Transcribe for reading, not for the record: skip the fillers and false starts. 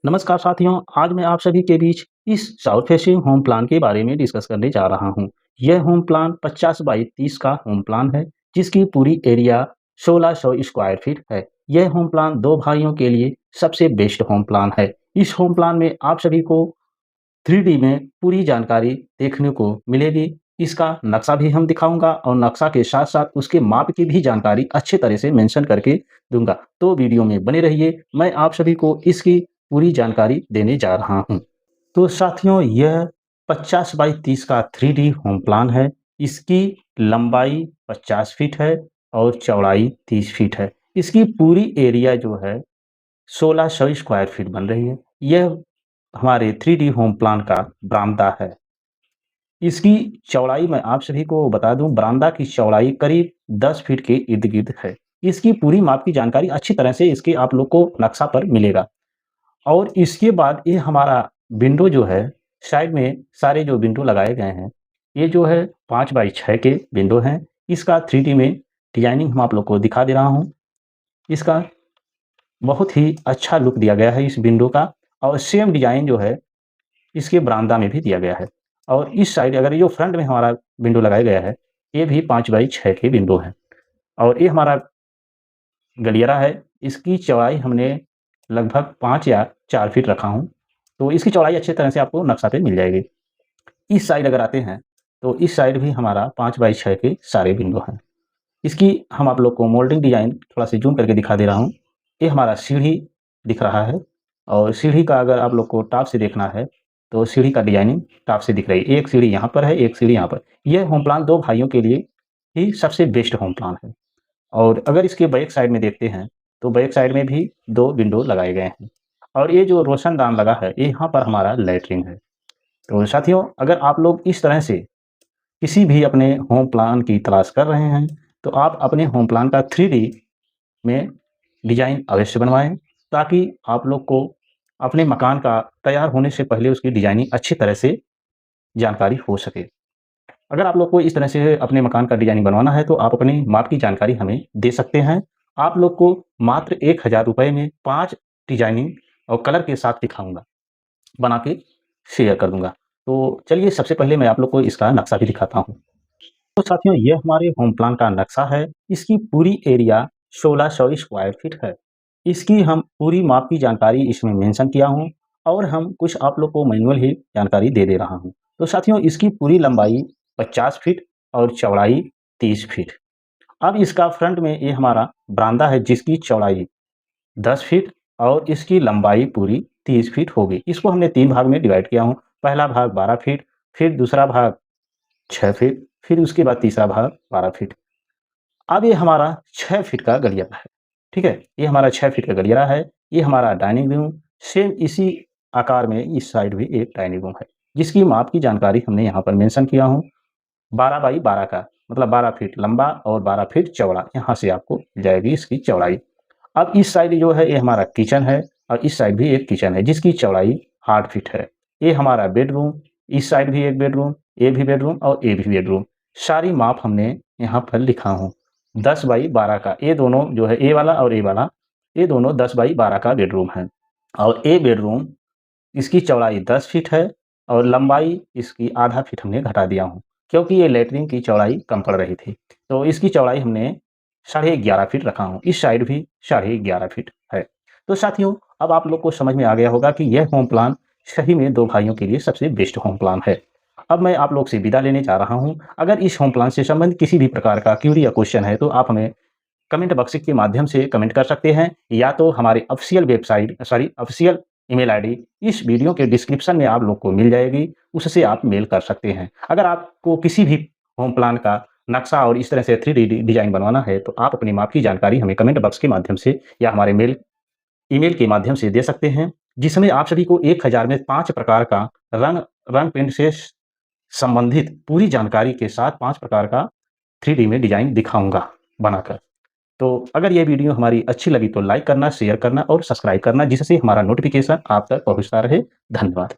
नमस्कार साथियों, आज मैं आप सभी के बीच इस साउथ फेसिंग होम प्लान के बारे में डिस्कस करने जा रहा हूं। यह होम प्लान 50 बाई 30 का होम प्लान है, जिसकी पूरी एरिया 1600 स्क्वायर फीट है। यह होम प्लान दो भाइयों के लिए सबसे बेस्ट होम प्लान है। इस होम प्लान में आप सभी को 3D में पूरी जानकारी देखने को मिलेगी। इसका नक्शा भी हम दिखाऊंगा और नक्शा के साथ-साथ उसके माप की भी जानकारी अच्छे तरह से मेंशन करके दूंगा। तो वीडियो में बने रहिए, मैं आप सभी को इसकी पूरी जानकारी देने जा रहा हूं। तो साथियों, यह 50 बाई 30 का 3D होम प्लान है। इसकी लंबाई 50 फीट है और चौड़ाई 30 फीट है। इसकी पूरी एरिया जो है 1600 स्क्वायर फीट बन रही है। यह हमारे 3D होम प्लान का बरामदा है। इसकी चौड़ाई मैं आप सभी को बता दूं, बरामदा की चौड़ाई करीब 10 फीट के इर्द-गिर्द है। इसकी पूरी माप की जानकारी अच्छी तरह से इसके आप लोग को नक्शा पर मिलेगा। और इसके बाद ये हमारा विंडो जो है, साइड में सारे जो विंडो लगाए गए हैं, ये जो है 5 बाई 6 के विंडो हैं। इसका 3D में डिज़ाइनिंग हम आप लोग को दिखा दे रहा हूँ। इसका बहुत ही अच्छा लुक दिया गया है इस विंडो का, और सेम डिज़ाइन जो है इसके बरामदा में भी दिया गया है। और इस साइड अगर जो फ्रंट में हमारा विंडो लगाया गया है, ये भी 5 बाई 6 के विंडो हैं। और ये हमारा गलियारा है। इसकी चौड़ाई हमने लगभग 5 या 4 फीट रखा हूँ। तो इसकी चौड़ाई अच्छी तरह से आपको नक्शा पे मिल जाएगी। इस साइड अगर आते हैं, तो इस साइड भी हमारा 5 बाई 6 के सारे विंडो हैं। इसकी हम आप लोग को मोल्डिंग डिज़ाइन थोड़ा सा ज़ूम करके दिखा दे रहा हूँ। ये हमारा सीढ़ी दिख रहा है, और सीढ़ी का अगर आप लोग को टॉप से देखना है, तो सीढ़ी का डिज़ाइनिंग टॉप से दिख रही है। एक सीढ़ी यहाँ पर है, एक सीढ़ी यहाँ पर। यह होम प्लान 2 भाइयों के लिए ही सबसे बेस्ट होम प्लान है। और अगर इसके बैक साइड में देखते हैं, तो बैक साइड में भी 2 विंडो लगाए गए हैं। और ये जो रोशनदान लगा है, ये यहाँ पर हमारा लैट्रिन है। तो साथियों, अगर आप लोग इस तरह से किसी भी अपने होम प्लान की तलाश कर रहे हैं, तो आप अपने होम प्लान का 3D में डिज़ाइन अवश्य बनवाएँ, ताकि आप लोग को अपने मकान का तैयार होने से पहले उसकी डिज़ाइनिंग अच्छी तरह से जानकारी हो सके। अगर आप लोग को इस तरह से अपने मकान का डिज़ाइनिंग बनवाना है, तो आप अपनी माप की जानकारी हमें दे सकते हैं। आप लोग को मात्र ₹1000 में 5 डिज़ाइनिंग और कलर के साथ दिखाऊँगा, बना के शेयर कर दूँगा। तो चलिए, सबसे पहले मैं आप लोग को इसका नक्शा भी दिखाता हूँ। तो साथियों, ये हमारे होम प्लान का नक्शा है। इसकी पूरी एरिया 1600 स्क्वायर फीट है। इसकी हम पूरी माप की जानकारी इसमें मेंशन किया हूँ, और हम कुछ आप लोग को मैनुअल ही जानकारी दे दे रहा हूँ। तो साथियों, इसकी पूरी लंबाई 50 फीट और चौड़ाई 30 फीट। अब इसका फ्रंट में ये हमारा बरामदा है, जिसकी चौड़ाई 10 फीट और इसकी लंबाई पूरी 30 फीट होगी। इसको हमने 3 भाग में डिवाइड किया हूँ। पहला भाग 12 फीट, फिर दूसरा भाग 6 फीट, फिर उसके बाद तीसरा भाग 12 फीट। अब ये हमारा 6 फीट का गलियारा है, ठीक है? ये हमारा 6 फीट का गलियारा है। ये हमारा डाइनिंग रूम, सेम इसी आकार में इस साइड भी एक डाइनिंग रूम है, जिसकी माप की जानकारी हमने यहाँ पर मेंशन किया हूँ। 12 बाई 12 का मतलब 12 फीट लंबा और 12 फीट चौड़ा, यहाँ से आपको मिल जाएगी इसकी चौड़ाई। अब इस साइड जो है, ये हमारा किचन है, और इस साइड भी एक किचन है, जिसकी चौड़ाई 8 फीट है। ये हमारा बेडरूम, इस साइड भी एक बेडरूम, ये भी बेडरूम और ये भी बेडरूम। सारी माप हमने यहाँ पर लिखा हूँ। 10 बाई 12 का, ये दोनों जो है, ये वाला और ये वाला, ये दोनों 10 बाई 12 का बेडरूम है। और ये बेडरूम, इसकी चौड़ाई 10 फीट है और लंबाई इसकी आधा फीट हमने घटा दिया हूँ, क्योंकि ये लैट्रिन की चौड़ाई कम पड़ रही थी। तो इसकी चौड़ाई हमने 11.5 फीट रखा हूँ। इस साइड भी 11.5 फीट है। तो साथियों, अब आप लोग को समझ में आ गया होगा कि यह होम प्लान सही में 2 भाइयों के लिए सबसे बेस्ट होम प्लान है। अब मैं आप लोग से विदा लेने जा रहा हूँ। अगर इस होम प्लान से संबंधित किसी भी प्रकार का क्वेरी या क्वेश्चन है, तो आप हमें कमेंट बॉक्स के माध्यम से कमेंट कर सकते हैं, या तो हमारे ऑफिशियल ईमेल आईडी इस वीडियो के डिस्क्रिप्शन में आप लोग को मिल जाएगी, उससे आप मेल कर सकते हैं। अगर आपको किसी भी होम प्लान का नक्शा और इस तरह से 3D डिज़ाइन बनवाना है, तो आप अपनी माप की जानकारी हमें कमेंट बॉक्स के माध्यम से या हमारे ईमेल के माध्यम से दे सकते हैं, जिसमें आप सभी को 1000 में 5 प्रकार का रंग रंग पेंट से संबंधित पूरी जानकारी के साथ 5 प्रकार का 3D में डिज़ाइन दिखाऊँगा बनाकर। तो अगर ये वीडियो हमारी अच्छी लगी, तो लाइक करना, शेयर करना और सब्सक्राइब करना, जिससे हमारा नोटिफ़िकेशन आप तक पहुँचता रहे। धन्यवाद।